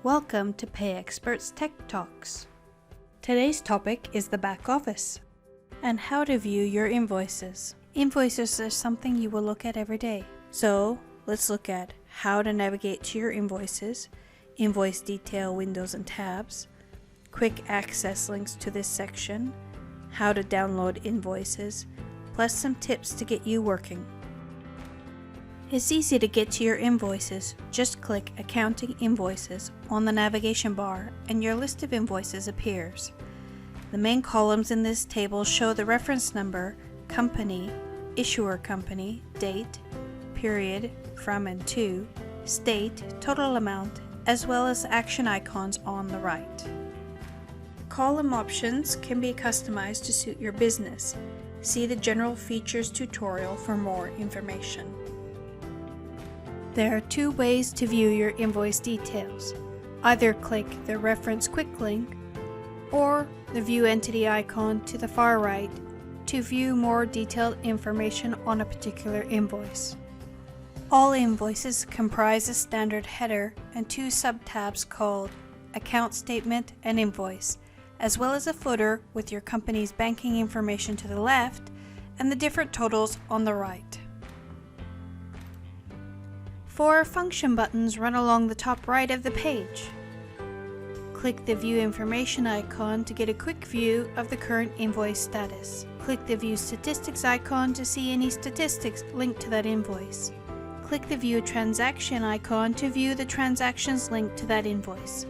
Welcome to PayXpert's Tech Talks. Today's topic is the back office and how to view your invoices. Invoices are something you will look at every day. So let's look at how to navigate to your invoices, invoice detail windows and tabs, quick access links to this section, how to download invoices, plus some tips to get you working. It's easy to get to your invoices. Just click Accounting Invoices on the navigation bar and your list of invoices appears. The main columns in this table show the reference number, company, issuer company, date, period, from and to, state, total amount, as well as action icons on the right. Column options can be customized to suit your business. See the General Features tutorial for more information. There are two ways to view your invoice details. Either click the Reference Quick link or the View Entity icon to the far right to view more detailed information on a particular invoice. All invoices comprise a standard header and two sub-tabs called Account Statement and Invoice, as well as a footer with your company's banking information to the left and the different totals on the right. Four function buttons run along the top right of the page. Click the View Information icon to get a quick view of the current invoice status. Click the View Statistics icon to see any statistics linked to that invoice. Click the View Transaction icon to view the transactions linked to that invoice.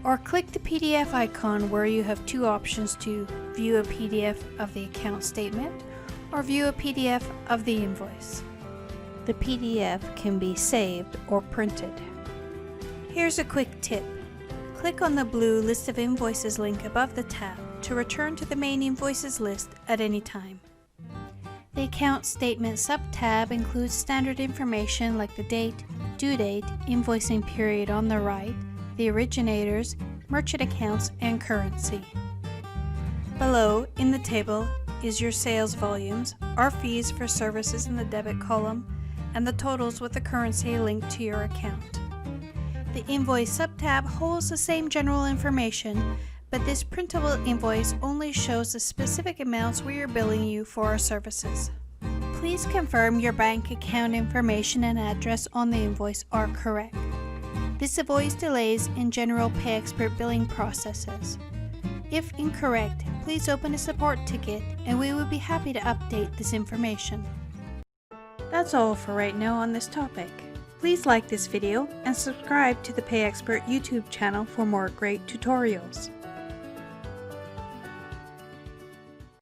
Or click the PDF icon where you have two options to view a PDF of the account statement or view a PDF of the invoice. The PDF can be saved or printed. Here's a quick tip. Click on the blue List of Invoices link above the tab to return to the main invoices list at any time. The Account Statement sub-tab includes standard information like the date, due date, invoicing period on the right, the originators, merchant accounts, and currency. Below, in the table, is your sales volumes, our fees for services in the debit column, and the totals with the currency linked to your account. The Invoice sub-tab holds the same general information, but this printable invoice only shows the specific amounts we are billing you for our services. Please confirm your bank account information and address on the invoice are correct. This avoids delays in general PayXpert billing processes. If incorrect, please open a support ticket and we will be happy to update this information. That's all for right now on this topic. Please like this video and subscribe to the PayXpert YouTube channel for more great tutorials.